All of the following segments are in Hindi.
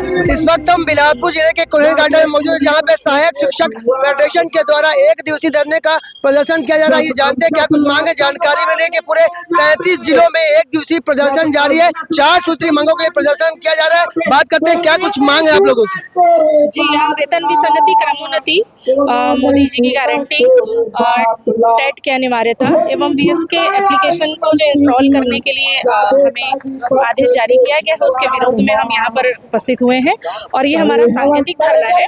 इस वक्त हम बिलासपुर जिले के कुल्हेर गार्डन में मौजूद है, जहाँ पे सहायक शिक्षक फेडरेशन के द्वारा एक दिवसीय धरने का प्रदर्शन किया जा रहा है। ये जानते हैं क्या कुछ मांगे, जानकारी मिली कि पूरे 33 जिलों में एक दिवसीय प्रदर्शन जारी है। 4 सूत्री मांगों के प्रदर्शन किया जा रहा है। बात करते हैं क्या कुछ मांग है आप लोगों की। जी, हम वेतन विसंगति, क्रमोन्नति, मोदी जी की गारंटी, टेट की अनिवार्यता एवं वीएसके एप्लीकेशन को जो इंस्टॉल करने के लिए हमें आदेश जारी किया गया है, उसके विरोध में हम यहाँ पर उपस्थित हुए हैं और ये हमारा सांकेतिक धरना है।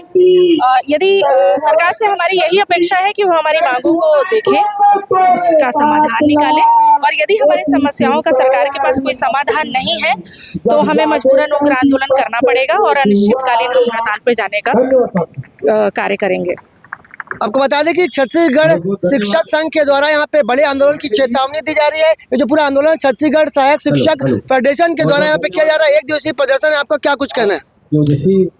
यदि सरकार से हमारी यही अपेक्षा है कि वो हमारी मांगों को देखें, उसका समाधान निकालें, और यदि हमारी समस्याओं का सरकार के पास कोई समाधान नहीं है तो हमें मजबूरन उग्र आंदोलन करना पड़ेगा और अनिश्चितकालीन हम हड़ताल पर जाने का कार्य करेंगे। आपको बता दें कि छत्तीसगढ़ शिक्षक संघ के द्वारा यहाँ पे बड़े आंदोलन की चेतावनी दी जा रही है। ये जो पूरा आंदोलन छत्तीसगढ़ सहायक शिक्षक फेडरेशन के द्वारा यहाँ पे किया जा रहा है, एक दिवसीय प्रदर्शन है। आपका क्या कुछ कहना है?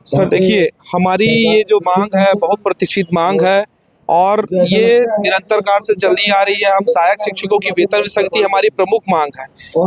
सर देखिए, हमारी ये जो मांग है बहुत प्रतीक्षित मांग है और ये निरंतर काल से चलती आ रही है। हम सहायक शिक्षकों की वेतन विसंगति हमारी प्रमुख मांग है।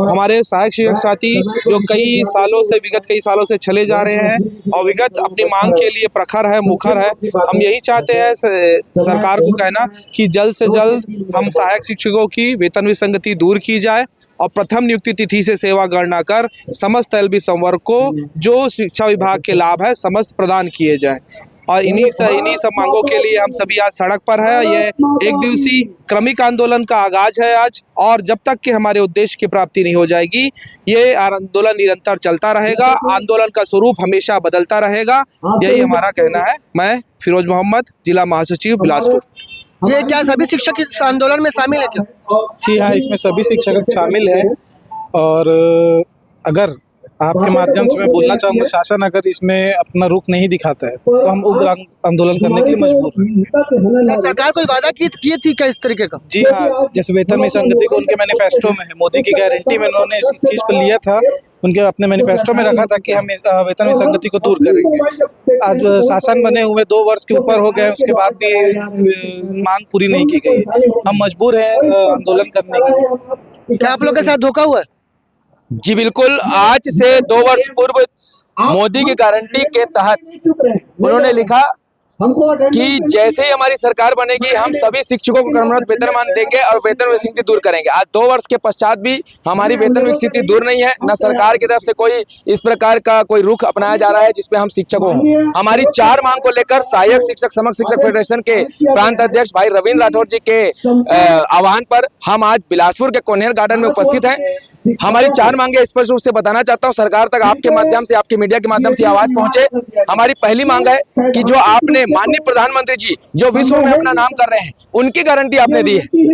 हमारे सहायक शिक्षक साथी जो विगत कई सालों से चले जा रहे हैं और विगत अपनी मांग के लिए प्रखर है, मुखर है। हम यही चाहते हैं सरकार को कहना कि जल्द से जल्द हम सहायक शिक्षकों की वेतन विसंगति दूर की जाए और प्रथम नियुक्ति तिथि से सेवा गणना कर समस्त एलबी संवर्ग को जो शिक्षा विभाग के लाभ है समस्त प्रदान किए जाए। और इन्हीं सब मांगों के लिए हम सभी आज सड़क पर है। ये एक दिवसीय क्रमिक आंदोलन का आगाज है आज, और जब तक कि हमारे उद्देश्य की प्राप्ति नहीं हो जाएगी ये आंदोलन निरंतर चलता रहेगा। आंदोलन का स्वरूप हमेशा बदलता रहेगा, यही हमारा कहना है। मैं फिरोज मोहम्मद, जिला महासचिव बिलासपुर। ये क्या सभी शिक्षक इस आंदोलन में शामिल है क्या? जी हाँ, इसमें सभी शिक्षक शामिल हैं और अगर आपके माध्यम से मैं बोलना चाहूँगा, शासन अगर इसमें अपना रुख नहीं दिखाता है तो हम उग्र आंदोलन करने के लिए मजबूर हैं। सरकार कोई वादा की थी क्या इस तरीके का? जी हाँ, जैसे वेतन विसंगति को उनके मैनिफेस्टो में है, मोदी की गारंटी में उन्होंने इस चीज़ को लिया था, उनके अपने मैनिफेस्टो में रखा था कि हम वेतन विसंगति को दूर करेंगे। आज शासन बने हुए 2 वर्ष के ऊपर हो गए, उसके बाद भी मांग पूरी नहीं की गई। हम मजबूर हैं आंदोलन करने के लिए। क्या आप लोग के साथ धोखा हुआ है? जी बिल्कुल। आज से 2 वर्ष पूर्व मोदी की गारंटी के तहत उन्होंने लिखा कि जैसे ही हमारी सरकार बनेगी हम सभी शिक्षकों को क्रमबद्ध वेतनमान देंगे और वेतन विसंगति दूर करेंगे। आज 2 वर्ष के पश्चात भी हमारी वेतन विसंगति दूर नहीं है। न सरकार की तरफ से कोई इस प्रकार का कोई रुख अपनाया जा रहा है जिसपे हम शिक्षकों हों। हमारी 4 मांग को लेकर सहायक शिक्षक समग्र शिक्षक फेडरेशन के प्रांत अध्यक्ष भाई रविंद्र राठौर जी के आह्वान पर हम आज बिलासपुर के कुल्हेर गार्डन में उपस्थित हैं। हमारी 4 मांगे स्पष्ट रूप से बताना चाहता हूँ, सरकार तक आपके माध्यम से, आपके मीडिया के माध्यम से आवाज पहुंचे। हमारी पहली मांग है कि जो आपने माननीय प्रधानमंत्री जी जो विश्व में अपना नाम कर रहे हैं, उनकी गारंटी आपने दी है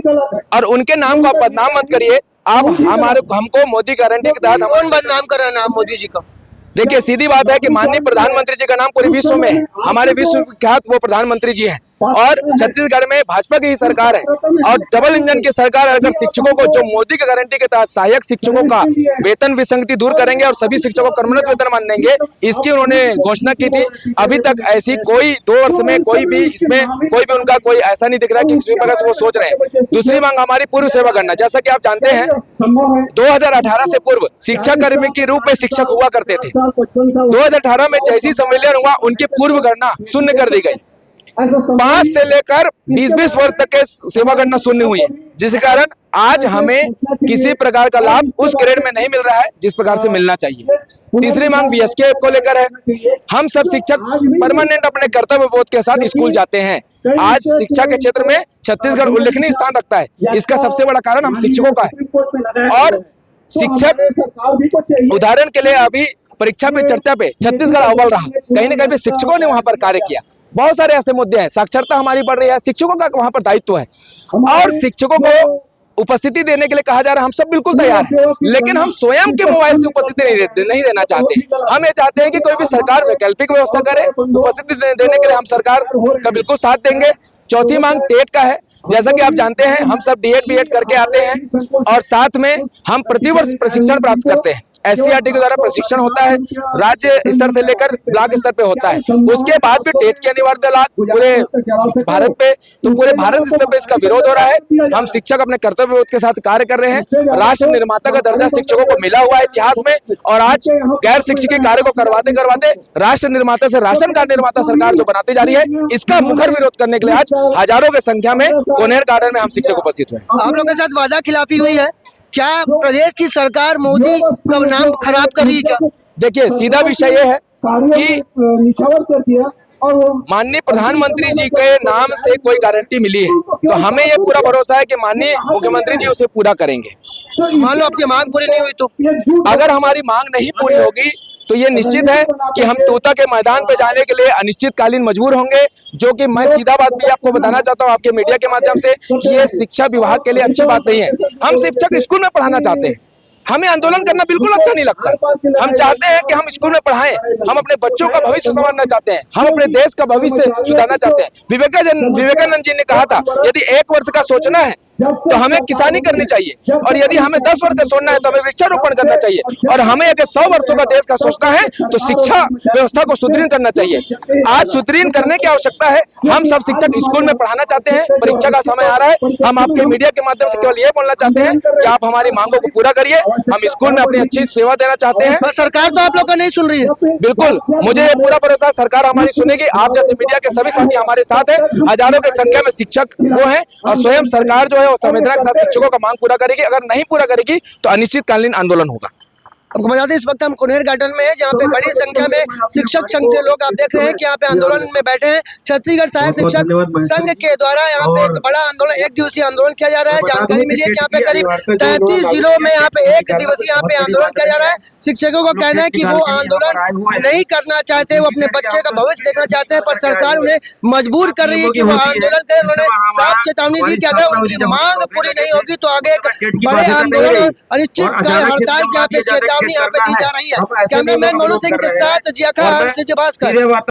और उनके नाम को आप बदनाम मत करिए। आप हमको मोदी गारंटी के तहत कौन बदनाम कर रहा है नाम मोदी जी का? देखिए, सीधी बात है कि माननीय प्रधानमंत्री जी का नाम पूरे विश्व में है। हमारे विश्व विख्यात वो प्रधानमंत्री जी हैं और छत्तीसगढ़ में भाजपा की ही सरकार है और डबल इंजन की सरकार। अगर शिक्षकों को जो मोदी की गारंटी के तहत सहायक शिक्षकों का वेतन विसंगति दूर करेंगे और सभी शिक्षकों को क्रमबद्ध वेतनमान देंगे, इसकी उन्होंने घोषणा की थी। अभी तक ऐसी कोई 2 वर्ष में कोई भी उनका कोई ऐसा नहीं दिख रहा कि किसी प्रकार से वो सोच रहे हैं। दूसरी मांग हमारी पूर्व सेवा गणना। जैसा कि आप जानते हैं 2018 से पूर्व शिक्षा कर्मी के रूप में शिक्षक हुआ करते थे। 2018 में जैसी संविलियन हुआ उनकी पूर्व गणना शून्य कर दी गई। 5 से लेकर 20-20 वर्ष तक के सेवा गणना शून्य हुई है, जिस कारण आज हमें किसी प्रकार का लाभ उस ग्रेड में नहीं मिल रहा है जिस प्रकार से मिलना चाहिए। तीसरी मांग वीएसके को लेकर है। हम सब शिक्षक परमानेंट अपने कर्तव्य बोध के साथ स्कूल जाते हैं। आज शिक्षा के क्षेत्र में छत्तीसगढ़ उल्लेखनीय स्थान रखता है। इसका सबसे बड़ा कारण हम शिक्षकों का है। और शिक्षक उदाहरण के लिए अभी परीक्षा पे चर्चा पे छत्तीसगढ़ अव्वल रहा। कहीं ना कहीं शिक्षकों ने वहां पर कार्य किया। बहुत सारे ऐसे मुद्दे हैं, साक्षरता हमारी बढ़ रही है, शिक्षकों का वहां पर दायित्व है और शिक्षकों को उपस्थिति देने के लिए कहा जा रहा है। हम सब बिल्कुल तैयार हैं, लेकिन हम स्वयं के मोबाइल से उपस्थिति नहीं देना चाहते। हम ये चाहते हैं कि कोई भी सरकार वैकल्पिक व्यवस्था करे। उपस्थिति देने के लिए हम सरकार का बिल्कुल साथ देंगे। चौथी मांग टेट का है। जैसा कि आप जानते हैं हम सब डीएड बीएड करके आते हैं और साथ में हम प्रतिवर्ष प्रशिक्षण प्राप्त करते हैं। SCRT के द्वारा प्रशिक्षण होता है, राज्य स्तर से लेकर ब्लॉक स्तर पे होता है। उसके बाद भी टेट की अनिवार्यता लागू पूरे भारत पे, तो पूरे भारत स्तर पे इसका विरोध हो रहा है। हम शिक्षक अपने कर्तव्य के साथ कार्य कर रहे हैं। राष्ट्र निर्माता का दर्जा शिक्षकों को मिला हुआ है इतिहास में, और आज गैर शिक्षकीय कार्य को करवाते करवाते राष्ट्र निर्माता से राशन कार्ड निर्माता सरकार जो बनाती जा रही है, इसका मुखर विरोध करने के लिए आज हजारों की संख्या में कोनेर गार्डन में हम शिक्षक उपस्थित हुए। आप लोगों के साथ वादा खिलाफी हुई है क्या? प्रदेश की सरकार मोदी का नाम खराब कर रही है क्या? देखिए, सीधा विषय ये है कि माननीय प्रधानमंत्री जी के नाम से कोई गारंटी मिली है, तो हमें ये पूरा भरोसा है कि माननीय मुख्यमंत्री जी उसे पूरा करेंगे। मान लो आपकी मांग पूरी नहीं हुई तो? अगर हमारी मांग नहीं पूरी होगी तो ये निश्चित है कि हम तोता के मैदान पे जाने के लिए अनिश्चितकालीन मजबूर होंगे, जो कि मैं सीधा बात भी आपको बताना चाहता हूँ आपके मीडिया के माध्यम से कि ये शिक्षा विभाग के लिए अच्छी बात नहीं है। हम शिक्षक स्कूल में पढ़ाना चाहते हैं, हमें आंदोलन करना बिल्कुल अच्छा नहीं लगता। हम चाहते हैं कि हम स्कूल में पढ़ाएं, हम अपने बच्चों का भविष्य संवारना चाहते हैं, हम अपने देश का भविष्य सुधारना चाहते हैं। विवेकानंद जी ने कहा था, यदि 1 वर्ष का सोचना है तो हमें किसानी करनी चाहिए, और यदि हमें 10 वर्ष का सोचना है तो हमें वृक्षारोपण करना चाहिए, और हमें अगर 100 वर्षों का देश का सोचना है तो शिक्षा व्यवस्था को सुदृढ़ करना चाहिए। आज सुदृढ़ करने की आवश्यकता है। हम सब शिक्षक स्कूल में पढ़ाना चाहते हैं, परीक्षा का समय आ रहा है। हम आपके मीडिया के माध्यम से केवल ये बोलना चाहते हैं कि आप हमारी मांगों को पूरा करिए। हम स्कूल में अपनी अच्छी सेवा देना चाहते हैं। पर सरकार तो आप लोग का नहीं सुन रही है। बिल्कुल, मुझे ये पूरा भरोसा सरकार हमारी सुनेगी। आप जैसे मीडिया के सभी साथी हमारे साथ हैं, हजारों की संख्या में शिक्षक वो हैं, और स्वयं सरकार जो है वो संवेदना के साथ शिक्षकों का मांग पूरा करेगी। अगर नहीं पूरा करेगी तो अनिश्चितकालीन आंदोलन होगा। आपको बता दें, इस वक्त हम कोनेर गार्डन में है, जहाँ पे बड़ी संख्या में शिक्षक संघ के लोग आप देख रहे हैं कि यहाँ पे आंदोलन में बैठे हैं। छत्तीसगढ़ सहायक शिक्षक संघ के द्वारा यहाँ पे एक बड़ा आंदोलन, 1 दिवसीय आंदोलन किया जा रहा है। जानकारी मिली है कि यहाँ पे करीब 33 जिलों में यहाँ पे 1 दिवसीय यहाँ पे आंदोलन किया जा रहा है। शिक्षकों का कहना है कि वो आंदोलन नहीं करना चाहते, वो अपने बच्चे का भविष्य देखना चाहते हैं, पर सरकार उन्हें मजबूर कर रही है कि वो आंदोलन करें। उन्होंने साफ चेतावनी दी कि अगर उनकी मांग पूरी नहीं होगी तो आगे एक बड़े आंदोलन और अनिश्चितकाल हड़ताल की यहाँ पे चेतावनी यहाँ पे दी जा रही है। कैमरामैन मोनू सिंह के साथ जिया खान, भास्कर।